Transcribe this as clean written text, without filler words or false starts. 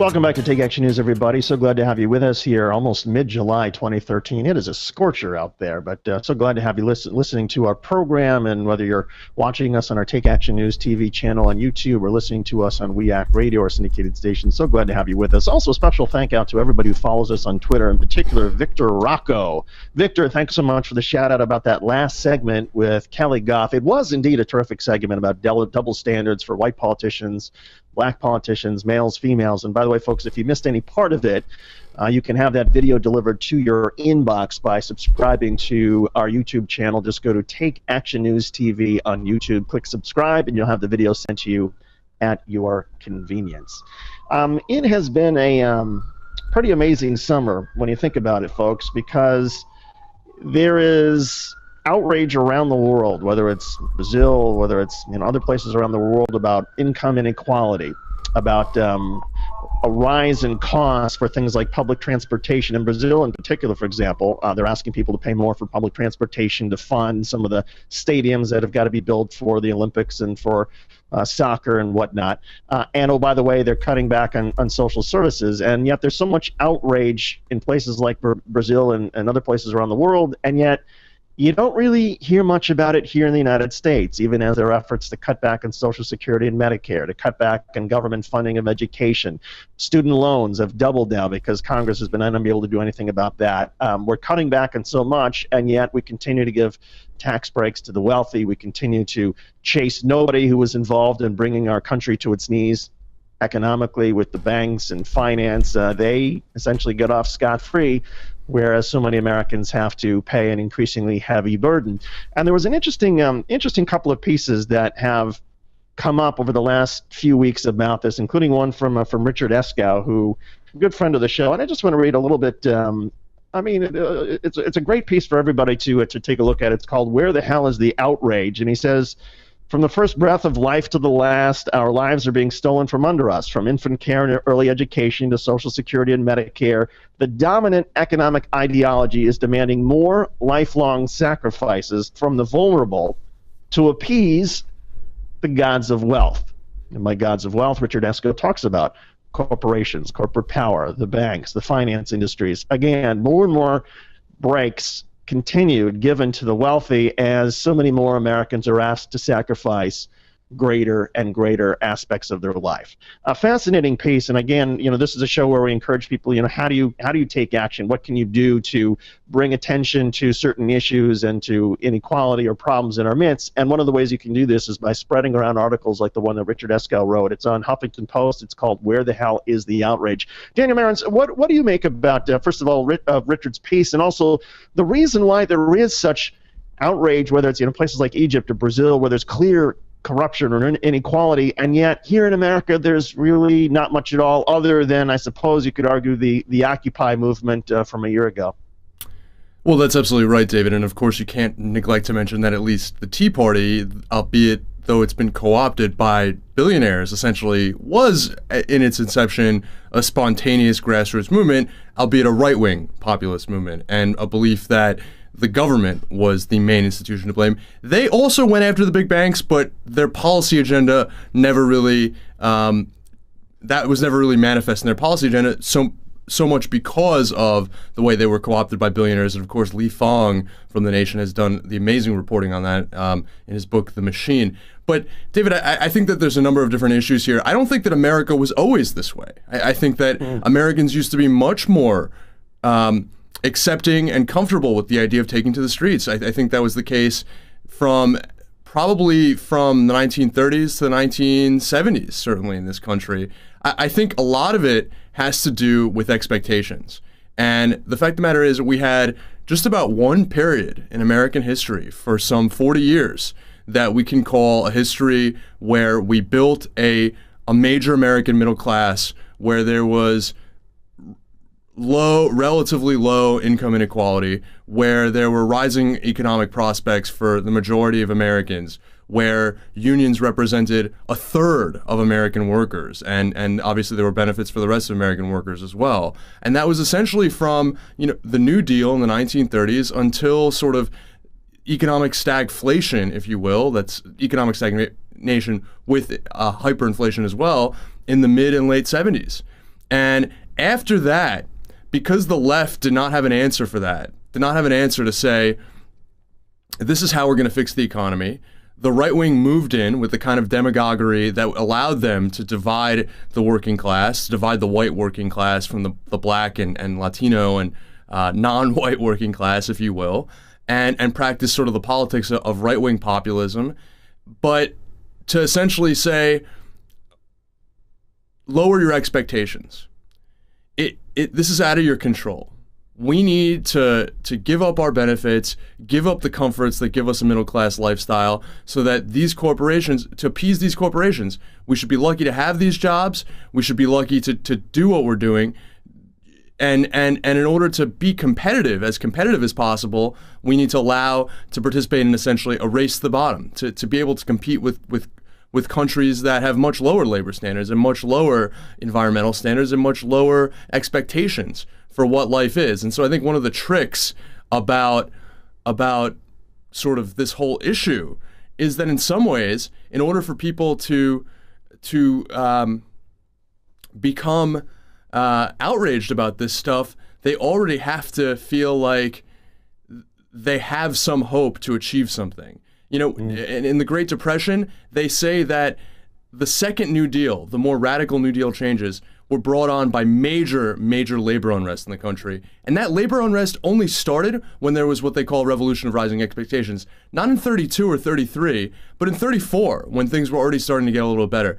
Welcome back to Take Action News, everybody. So glad to have you with us here, almost mid-July 2013. It is a scorcher out there, but so glad to have you listening to our program, and whether you're watching us on our Take Action News TV channel on YouTube or listening to us on WEAC Radio or syndicated stations, so glad to have you with us. Also, a special thank out to everybody who follows us on Twitter, in particular, Victor Rocco. Victor, thanks so much for the shout-out about that last segment with Kelly Goff. It was indeed a terrific segment about double standards for white politicians, black politicians, males, females. And by the way, folks, if you missed any part of it, you can have that video delivered to your inbox by subscribing to our YouTube channel. Just go to Take Action News TV on YouTube, click subscribe, and you'll have the video sent to you at your convenience. It has been a pretty amazing summer when you think about it, folks, because there is outrage around the world, whether it's Brazil, whether it's other places around the world, about income inequality, about a rise in costs for things like public transportation. In Brazil, in particular, for example, they're asking people to pay more for public transportation to fund some of the stadiums that have got to be built for the Olympics and for soccer and whatnot. And oh, by the way, they're cutting back on social services. And yet there's so much outrage in places like Brazil and other places around the world, and yet you don't really hear much about it here in the United States, even as there are efforts to cut back on Social Security and Medicare, to cut back on government funding of education. Student loans have doubled now because Congress has been unable to do anything about that. We're cutting back on so much, and yet we continue to give tax breaks to the wealthy. We continue to chase nobody who was involved in bringing our country to its knees economically with the banks and finance. They essentially get off scot-free, whereas so many Americans have to pay an increasingly heavy burden. And there was an interesting couple of pieces that have come up over the last few weeks about this, including one from Richard Eskow, who a good friend of the show. And I just want to read a little bit. It's a great piece for everybody to take a look at. It's called "Where the Hell is the Outrage?" And he says, "From the first breath of life to the last, our lives are being stolen from under us, from infant care and early education to Social Security and Medicare. The dominant economic ideology is demanding more lifelong sacrifices from the vulnerable to appease the gods of wealth." And by gods of wealth, Richard Eskow talks about corporations, corporate power, the banks, the finance industries. Again, more and more breaks continued given to the wealthy as so many more Americans are asked to sacrifice greater and greater aspects of their life. A fascinating piece, and again, this is a show where we encourage people, how do you take action? What can you do to bring attention to certain issues and to inequality or problems in our midst? And one of the ways you can do this is by spreading around articles like the one that Richard Eskow wrote. It's on Huffington Post. It's called "Where the Hell is the Outrage?" Daniel Marans, what do you make about, first of all, Richard's piece, and also the reason why there is such outrage, whether it's places like Egypt or Brazil, where there's clear corruption or inequality, and yet here in America there's really not much at all, other than, I suppose you could argue, the Occupy movement from a year ago. Well, that's absolutely right, David, and of course you can't neglect to mention that at least the Tea Party, albeit though it's been co-opted by billionaires, essentially was, in its inception, a spontaneous grassroots movement, albeit a right-wing populist movement, and a belief that the government was the main institution to blame. They also went after the big banks, but their policy agenda never really, that was never really manifest in their policy agenda, so much because of the way they were co-opted by billionaires. And of course, Lee Fong from The Nation has done the amazing reporting on that in his book, The Machine. But David, I think that there's a number of different issues here. I don't think that America was always this way. I think that Americans used to be much more accepting and comfortable with the idea of taking to the streets. I think that was the case probably from the 1930s to the 1970s, certainly in this country. I think a lot of it has to do with expectations. And the fact of the matter is we had just about one period in American history for some 40 years that we can call a history where we built a major American middle class, where there was relatively low income inequality, where there were rising economic prospects for the majority of Americans, where unions represented a third of American workers, and obviously there were benefits for the rest of American workers as well. And that was essentially from the New Deal in the 1930s until sort of economic stagflation, if you will. That's economic stagnation with hyperinflation as well in the mid and late 70s. And after that, because the left did not have an answer for that, did not have an answer to say, this is how we're going to fix the economy, the right wing moved in with the kind of demagoguery that allowed them to divide the working class, divide the white working class from the black and Latino and non-white working class, if you will, and practice sort of the politics of right-wing populism, but to essentially say, lower your expectations. This is out of your control. We need to give up our benefits, give up the comforts that give us a middle-class lifestyle so that these corporations, to appease these corporations, we should be lucky to have these jobs, we should be lucky to do what we're doing, and in order to be competitive as possible, we need to allow to participate in essentially a race to the bottom, to be able to compete with countries that have much lower labor standards and much lower environmental standards and much lower expectations for what life is. And so I think one of the tricks about sort of this whole issue is that in some ways, in order for people to become outraged about this stuff, they already have to feel like they have some hope to achieve something. You know, in the Great Depression, they say that the second New Deal, the more radical New Deal changes, were brought on by major labor unrest in the country. And that labor unrest only started when there was what they call a revolution of rising expectations. Not in 32 or 33, but in 34, when things were already starting to get a little better.